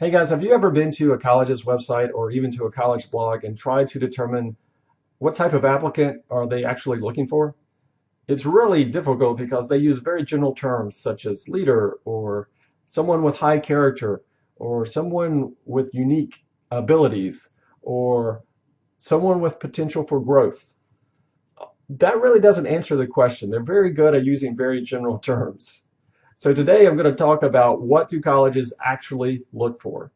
Hey guys, have you ever been to a college's website or even to a college blog and tried to determine what type of applicant are they actually looking for? It's really difficult because they use very general terms such as leader or someone with high character or someone with unique abilities or someone with potential for growth. That really doesn't answer the question. They're very good at using very general terms. So today I'm going to talk about what do colleges actually look for.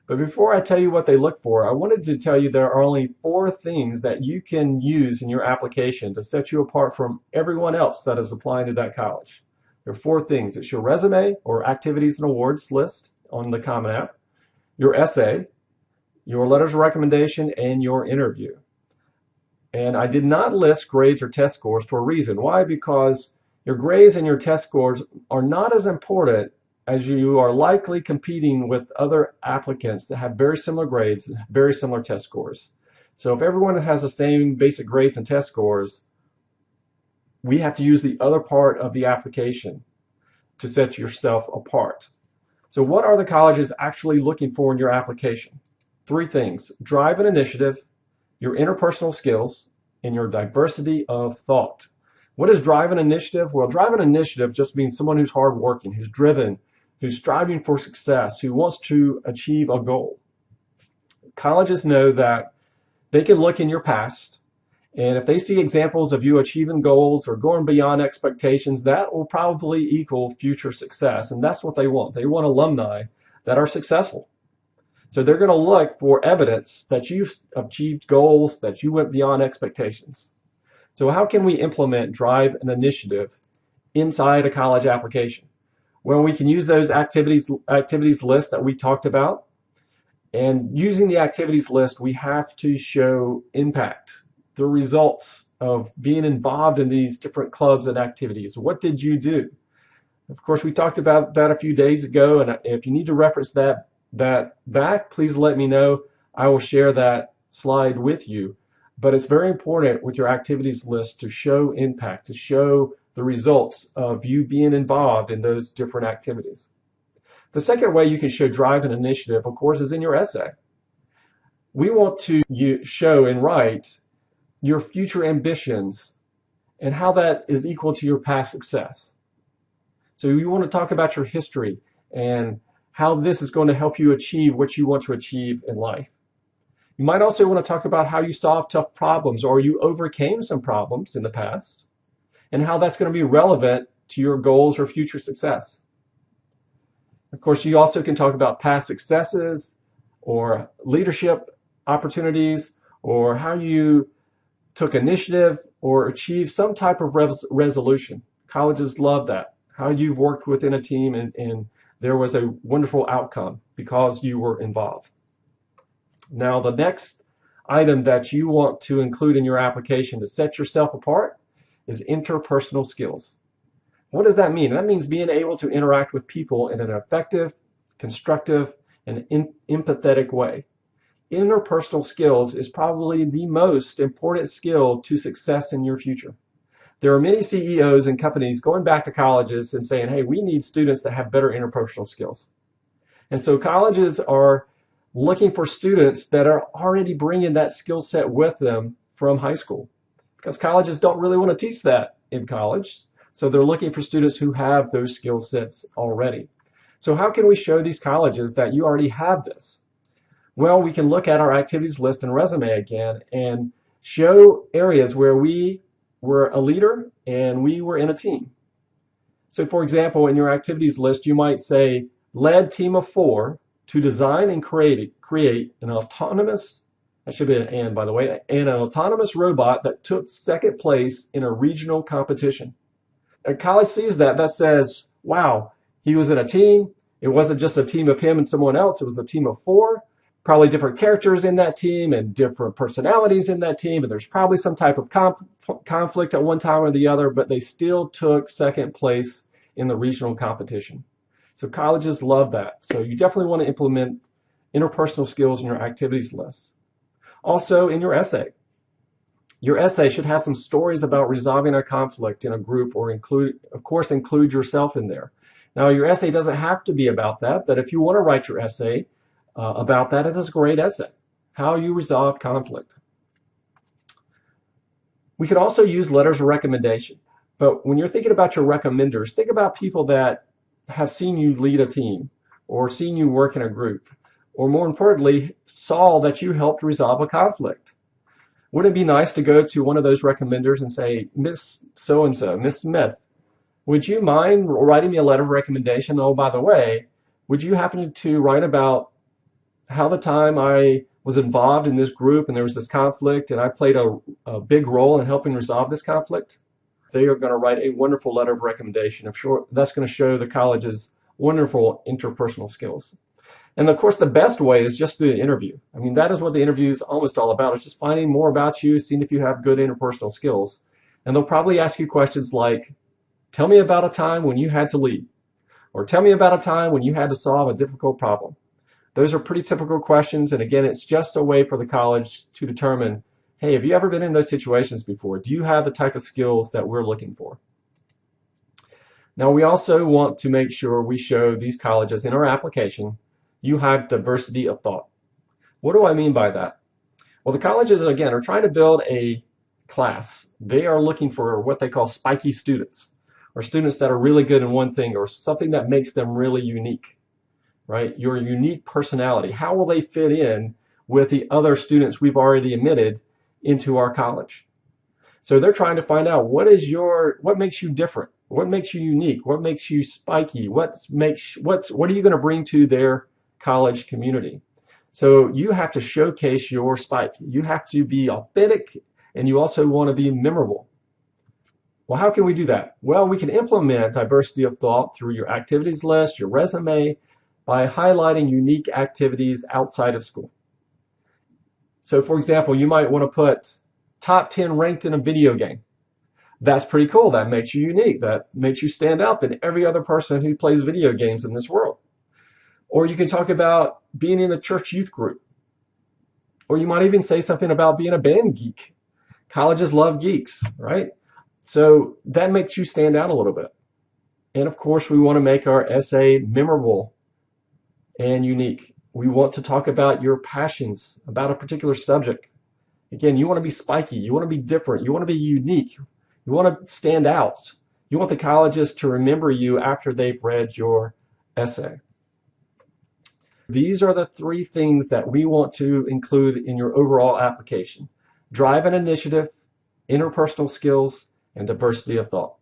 But before I tell you what they look for, I wanted to tell you there are only four things that you can use in your application to set you apart from everyone else that is applying to that college. There are four things. It's your resume or activities and awards list on the Common App, your essay, your letters of recommendation, and your interview. And I did not list grades or test scores for a reason. Why? Because your grades and your test scores are not as important as you are likely competing with other applicants that have very similar grades and very similar test scores. So if everyone has the same basic grades and test scores, we have to use the other part of the application to set yourself apart. So what are the colleges actually looking for in your application? Three things: drive and initiative, your interpersonal skills, and your diversity of thought. What is drive and initiative? Well, drive and initiative just means someone who's hardworking, who's driven, who's striving for success, who wants to achieve a goal. Colleges know that they can look in your past, and if they see examples of you achieving goals or going beyond expectations, that will probably equal future success, and that's what they want. They want alumni that are successful. So they're going to look for evidence that you've achieved goals, that you went beyond expectations. So how can we implement drive and initiative inside a college application? Well, we can use those activities list that we talked about. And using the activities list, we have to show impact, the results of being involved in these different clubs and activities. What did you do? Of course, we talked about that a few days ago, and if you need to reference that back, please let me know. I will share that slide with you. But it's very important with your activities list to show impact, to show the results of you being involved in those different activities. The second way you can show drive and initiative, of course, is in your essay. We want to show and write your future ambitions and how that is equal to your past success. So you want to talk about your history and how this is going to help you achieve what you want to achieve in life. You might also want to talk about how you solved tough problems or you overcame some problems in the past, and how that's going to be relevant to your goals or future success. Of course, you also can talk about past successes or leadership opportunities or how you took initiative or achieved some type of resolution. Colleges love that, how you've worked within a team and there was a wonderful outcome because you were involved. Now, the next item that you want to include in your application to set yourself apart is interpersonal skills. What does that mean? That means being able to interact with people in an effective, constructive, and empathetic way. Interpersonal skills is probably the most important skill to success in your future. There are many CEOs and companies going back to colleges and saying, hey, we need students that have better interpersonal skills. And so colleges are looking for students that are already bringing that skill set with them from high school, because colleges don't really want to teach that in college. So they're looking for students who have those skill sets already. So how can we show these colleges that you already have this? Well, we can look at our activities list and resume again and show areas where we were a leader and we were in a team. So for example, in your activities list, you might say, led team of 4 to design and create an autonomous, that should be an and by the way, and an autonomous robot that took second place in a regional competition. A college sees that says, wow, he was in a team. It wasn't just a team of him and someone else. It was a team of 4, probably different characters in that team and different personalities in that team. And there's probably some type of conflict at one time or the other, but they still took second place in the regional competition. So colleges love that. So you definitely want to implement interpersonal skills in your activities list. Also in your essay. Your essay should have some stories about resolving a conflict in a group, or include yourself in there. Now, your essay doesn't have to be about that, but if you want to write your essay, about that. It is a great essay, how you resolve conflict. We could also use letters of recommendation. But when you're thinking about your recommenders, think about people that have seen you lead a team or seen you work in a group, or more importantly, saw that you helped resolve a conflict. Wouldn't it be nice to go to one of those recommenders and say, Miss So-and-so, Miss Smith, would you mind writing me a letter of recommendation? Oh, by the way, would you happen to write about how the time I was involved in this group and there was this conflict and I played a big role in helping resolve this conflict? They are going to write a wonderful letter of recommendation. I'm sure that's going to show the college's wonderful interpersonal skills. And of course, the best way is just through the interview. I mean, that is what the interview is almost all about. It's just finding more about you, seeing if you have good interpersonal skills. And they'll probably ask you questions like, tell me about a time when you had to lead, or tell me about a time when you had to solve a difficult problem. Those are pretty typical questions. And again, it's just a way for the college to determine, hey, have you ever been in those situations before? Do you have the type of skills that we're looking for? Now, we also want to make sure we show these colleges in our application you have diversity of thought. What do I mean by that? Well, the colleges, again, are trying to build a class. They are looking for what they call spiky students, or students that are really good in one thing, or something that makes them really unique, right? Your unique personality. How will they fit in with the other students we've already admitted into our college? So they're trying to find out what makes you different, what makes you unique, what makes you spiky, what are you going to bring to their college community. So you have to showcase your spike. You have to be authentic, and you also want to be memorable. Well, how can we do that? Well, we can implement diversity of thought through your activities list, your resume, by highlighting unique activities outside of school. So for example, you might want to put top 10 ranked in a video game. That's pretty cool. That makes you unique. That makes you stand out than every other person who plays video games in this world. Or you can talk about being in the church youth group. Or you might even say something about being a band geek. Colleges love geeks, right? So that makes you stand out a little bit. And of course, we want to make our essay memorable and unique. We want to talk about your passions about a particular subject. Again, you want to be spiky. You want to be different. You want to be unique. You want to stand out. You want the colleges to remember you after they've read your essay. These are the three things that we want to include in your overall application: drive and initiative, interpersonal skills, and diversity of thought.